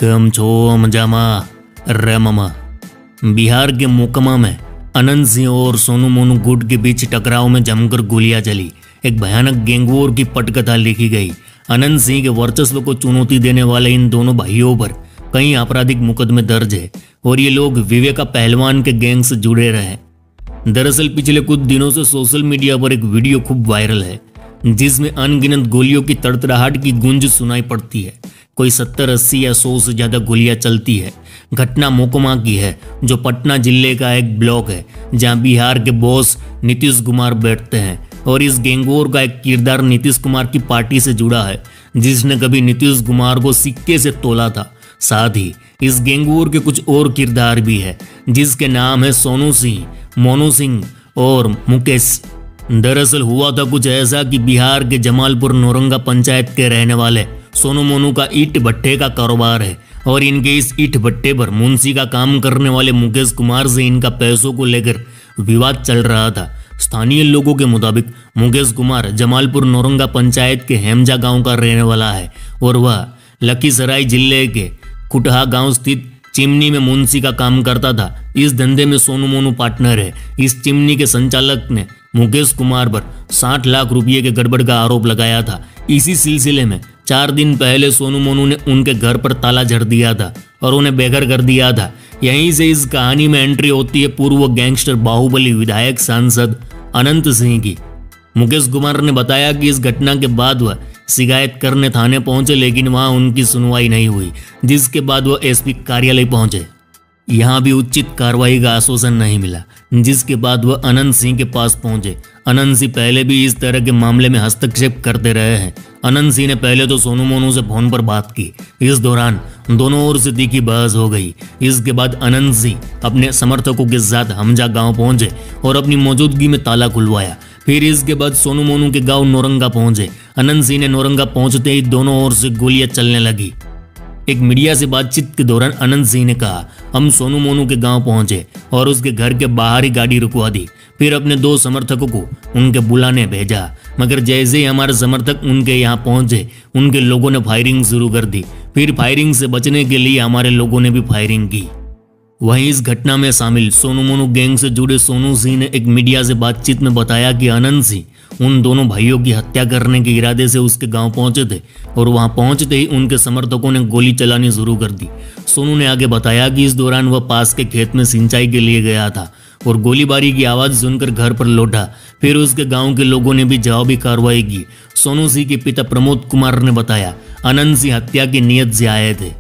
કેમ છો મજામાં? रे मामा। बिहार के मोकामा में अनंत सिंह और सोनू मोनू गुट के बीच टकराव में जमकर गोलियां चली। एक भयानक गैंगवॉर की पटकथा लिखी गई। अनंत सिंह के वर्चस्व को चुनौती देने वाले इन दोनों भाइयों पर कई आपराधिक मुकदमे दर्ज है और ये लोग विवेका पहलवान के गैंग से जुड़े रहे। दरअसल पिछले कुछ दिनों से सोशल मीडिया पर एक वीडियो खूब वायरल है जिसमें अनगिनत गोलियों की तड़तड़ाहट की गूंज सुनाई पड़ती है। कोई 70, 80 या 100 से ज्यादा गोलियां चलती है। घटना मोकामा की है जो पटना जिले का एक ब्लॉक है जहां बिहार के बॉस नीतीश कुमार बैठते हैं और इस गैंगवॉर का एक किरदार नीतीश कुमार की पार्टी से जुड़ा है जिसने कभी नीतीश कुमार को सिक्के से तोला था। साथ ही इस गैंगवॉर के कुछ और किरदार भी है जिसके नाम है सोनू सिंह, मोनू सिंह और मुकेश। दरअसल हुआ था कुछ ऐसा कि बिहार के जमालपुर नौरंगा पंचायत के रहने वाले सोनू मोनू का ईंट भट्टे का कारोबार है और इनके इस ईंट भट्टे पर मुंशी का काम करने वाले मुकेश कुमार से इनका पैसों को लेकर विवाद चल रहा था। स्थानीय लोगों के मुताबिक मुकेश कुमार जमालपुर नौरंगा पंचायत के हेमजा गांव का रहने वाला है और वह लखीसराय जिले के कुटहा गांव स्थित चिमनी में मुंशी का काम करता था। इस धंधे में सोनू मोनू पार्टनर है। इस चिमनी के संचालक ने मुकेश कुमार पर 60 लाख रुपये के गड़बड़ का आरोप लगाया था। इसी सिलसिले में 4 दिन पहले सोनू मोनू ने उनके घर पर ताला जड़ दिया था और उन्हें बेघर कर दिया था। यहीं से इस कहानी में एंट्री होती है पूर्व गैंगस्टर बाहुबली विधायक सांसद अनंत सिंह की। मुकेश कुमार ने बताया कि इस घटना के बाद वह शिकायत करने थाने पहुंचे लेकिन वहां उनकी सुनवाई नहीं हुई, जिसके बाद वह एसपी कार्यालय पहुंचे। यहां भी उचित कार्रवाई का आश्वासन नहीं मिला, जिसके बाद वह अनंत सिंह के पास पहुंचे। अनंत सिंह पहले भी इस तरह के मामले में हस्तक्षेप करते रहे हैं। अनंत सिंह ने पहले तो सोनू मोनू से फोन पर बात की। इस दौरान दोनों ओर से तीखी बहस हो गई। इसके बाद अनंत सिंह अपने समर्थकों के साथ हमजा गांव पहुंचे और अपनी मौजूदगी में ताला खुलवाया। फिर इसके बाद सोनू मोनू के गांव नौरंगा पहुंचे। अनंत सिंह ने नौरंगा पहुंचते ही दोनों ओर से गोलियां चलने लगी। एक मीडिया से बातचीत के दौरान अनंत सिंह ने कहा, हम सोनू मोनू के गांव पहुंचे और उसके घर के बाहर ही गाड़ी रुकवा दी। फिर अपने 2 समर्थकों को उनके बुलाने भेजा, मगर जैसे ही हमारे समर्थक उनके यहाँ पहुंचे उनके लोगों ने फायरिंग शुरू कर दी। फिर फायरिंग से बचने के लिए हमारे लोगों ने भी फायरिंग की। वहीं इस घटना में शामिल सोनू मोनू गैंग से जुड़े सोनू सिंह ने एक मीडिया से बातचीत में बताया कि अनंत सिंह उन दोनों भाइयों की हत्या करने के इरादे से उसके गांव पहुंचे थे और वहां पहुंचते ही उनके समर्थकों ने गोली चलानी शुरू कर दी। सोनू ने आगे बताया कि इस दौरान वह पास के खेत में सिंचाई के लिए गया था और गोलीबारी की आवाज सुनकर घर पर लौटा। फिर उसके गांव के लोगों ने भी जवाबी कार्रवाई की। सोनू सिंह के पिता प्रमोद कुमार ने बताया, अनंत सिंह हत्या की नीयत से आए थे।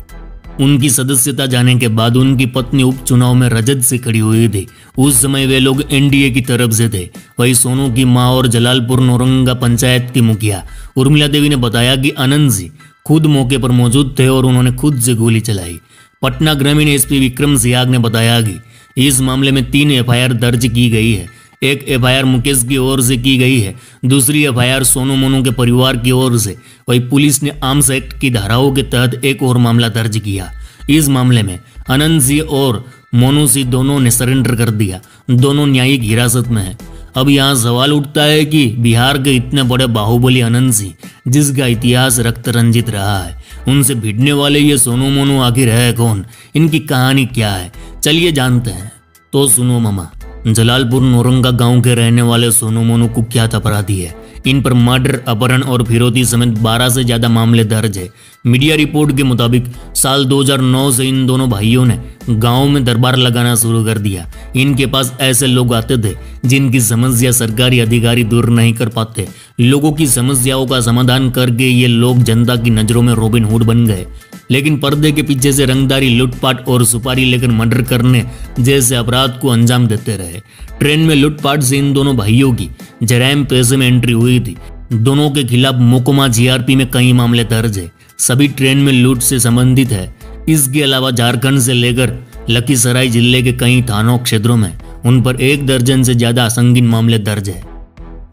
उनकी सदस्यता जाने के बाद उनकी पत्नी उपचुनाव में रजत से खड़ी हुई थी। उस समय वे लोग एनडीए की तरफ से थे। वही सोनू की मां और जलालपुर नौरंगा पंचायत की मुखिया उर्मिला देवी ने बताया कि अनंत सिंह खुद मौके पर मौजूद थे और उन्होंने खुद से गोली चलाई। पटना ग्रामीण एसपी विक्रम सियाग ने बताया कि इस मामले में 3 एफआईआर दर्ज की गई है। एक एफआईआर मुकेश की ओर से की गई है, दूसरी एफआईआर सोनू मोनू के परिवार की ओर से। वही पुलिस ने आर्म्स एक्ट की धाराओं के तहत एक और मामला दर्ज किया। इस मामले में अनंत सिंह और मोनू सिंह दोनों ने सरेंडर कर दिया। दोनों न्यायिक हिरासत में हैं। अब यहाँ सवाल उठता है कि बिहार के इतने बड़े बाहुबली अनंत सिंह, जिसका इतिहास रक्त रंजित रहा है, उनसे भिड़ने वाले ये सोनू मोनू आखिर है कौन? इनकी कहानी क्या है? चलिए जानते हैं। तो सुनो मामा, जलालपुर नौरंगा गांव के रहने वाले सोनू मोनू कुख्यात अपराधी है। इन पर मर्डर, अपहरण और फिरौती समेत 12 से ज्यादा मामले दर्ज है। मीडिया रिपोर्ट के मुताबिक साल 2009 से इन दोनों भाइयों ने गांव में दरबार लगाना शुरू कर दिया। इनके पास ऐसे लोग आते थे जिनकी समस्या सरकारी अधिकारी दूर नहीं कर पाते। लोगों की समस्याओं का समाधान करके ये लोग जनता की नजरों में रॉबिन हुड बन गए। लेकिन पर्दे के पीछे से रंगदारी, लूटपाट और सुपारी लेकर मर्डर करने जैसे अपराध को अंजाम देते रहे। ट्रेन में लूटपाट से इन दोनों भाइयों की जराइम पेशे में एंट्री हुई थी। दोनों के खिलाफ मोकामा जीआरपी में कई मामले दर्ज है। सभी ट्रेन में लूट से संबंधित है। इसके अलावा झारखंड से लेकर लखीसराय जिले के कई थानों क्षेत्रों में उन पर 1 दर्जन से ज्यादा संगीन मामले दर्ज है।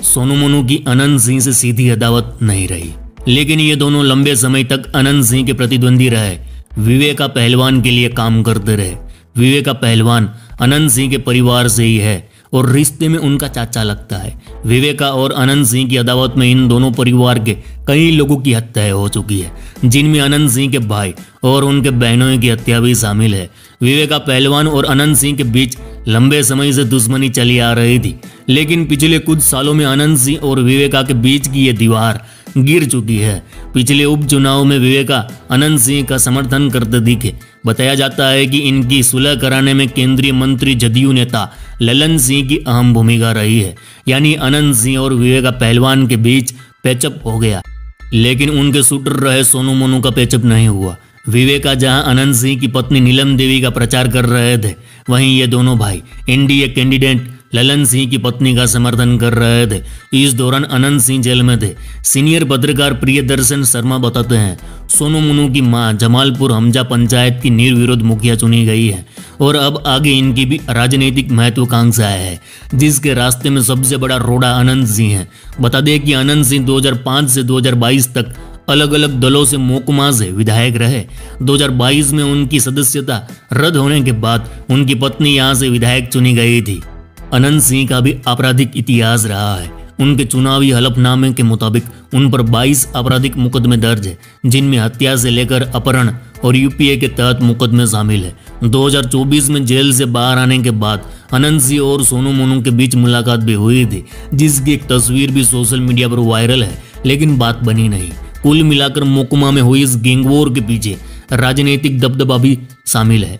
सोनू मोनू की अनंत सिंह से सीधी अदावत नहीं रही, लेकिन ये दोनों लंबे समय तक अनंत सिंह के प्रतिद्वंदी रहे। विवेका पहलवान के लिए काम करते रहे। विवेका पहलवान अनंत सिंह के परिवार से ही है और रिश्ते में उनका चाचा लगता है। विवेका और अनंत सिंह की अदावत में इन दोनों परिवार के कई लोगों की हत्याएं हो चुकी है, जिनमें अनंत सिंह के भाई और उनके बहनों की हत्या भी शामिल है। विवेका पहलवान और अनंत सिंह के बीच लंबे समय से दुश्मनी चली आ रही थी, लेकिन पिछले कुछ सालों में अनंत सिंह और विवेका के बीच की ये दीवार गिर चुकी है। पिछले उपचुनाव में विवेका अनंत सिंह का समर्थन करते दिखे। बताया जाता है कि इनकी सुलह कराने में केंद्रीय मंत्री जदयू नेता ललन सिंह की अहम भूमिका रही है। यानी अनंत सिंह और विवेका पहलवान के बीच पैचअप हो गया, लेकिन उनके शूटर रहे सोनू मोनू का पैचअप नहीं हुआ। विवेका जहां अनंत सिंह की पत्नी नीलम देवी का प्रचार कर रहे थे, वहीं ये दोनों भाई एनडीए कैंडिडेट ललन सिंह की पत्नी का समर्थन कर रहे थे। इस दौरान अनंत सिंह जेल में थे। सीनियर पत्रकार प्रियदर्शन शर्मा बताते हैं, सोनू मोनू की मां जमालपुर हमजा पंचायत की निर्विरोध मुखिया चुनी गई है और अब आगे इनकी भी राजनीतिक महत्वाकांक्षा है, जिसके रास्ते में सबसे बड़ा रोड़ा अनंत सिंह है। बता दें कि अनंत सिंह 2005 से 2022 तक अलग अलग दलों से मोकमा से विधायक रहे। 2022 में उनकी सदस्यता रद्द होने के बाद उनकी पत्नी यहां से विधायक चुनी गई थी। अनंत सिंह का भी आपराधिक इतिहास रहा है। उनके चुनावी हलफनामे के मुताबिक उन पर 22 आपराधिक मुकदमे दर्ज है, जिनमें हत्या से लेकर अपहरण और यूपीए के तहत मुकदमे शामिल है। 2024 में जेल से बाहर आने के बाद अनंत सिंह और सोनू मोनू के बीच मुलाकात भी हुई थी, जिसकी एक तस्वीर भी सोशल मीडिया पर वायरल है, लेकिन बात बनी नहीं। कुल मिलाकर मोकमा में हुई इस गैंगवॉर के पीछे राजनीतिक दबदबा भी शामिल है।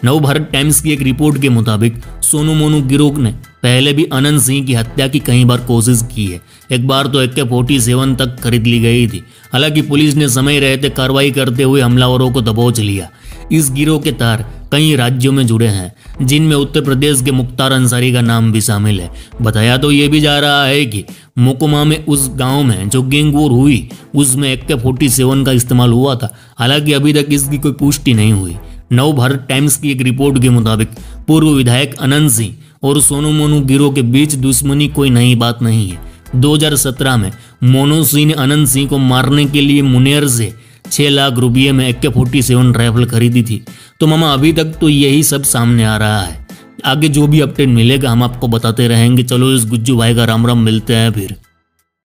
नवभारत टाइम्स की एक रिपोर्ट के मुताबिक सोनू मोनू गिरोह ने पहले भी अनंत सिंह की हत्या की कई बार कोशिश की है। एक बार तो AK-47 तक खरीद ली गई थी। हालांकि पुलिस ने समय रहते कार्रवाई करते हुए हमलावरों को दबोच लिया। इस गिरोह के तार कई राज्यों में जुड़े हैं, जिनमें उत्तर प्रदेश के मुख्तार अंसारी का नाम भी शामिल है। बताया तो ये भी जा रहा है कि मोकोमा में उस गांव में जो गैंगवॉर हुई, उसमें AK-47 का इस्तेमाल हुआ था। हालांकि अभी तक इसकी कोई पुष्टि नहीं हुई। नवभारत टाइम्स की एक रिपोर्ट के मुताबिक पूर्व विधायक अनंत सिंह और सोनू मोनू गिरोह के बीच दुश्मनी कोई नई बात नहीं है। 2017 में मोनू सिंह ने अनंत सिंह को मारने के लिए मुनेर से 6 लाख रुपये में AK-47 राइफल खरीदी थी। तो मामा अभी तक तो यही सब सामने आ रहा है। आगे जो भी अपडेट मिलेगा हम आपको बताते रहेंगे। चलो इस गुज्जू भाई का राम राम, मिलते हैं फिर।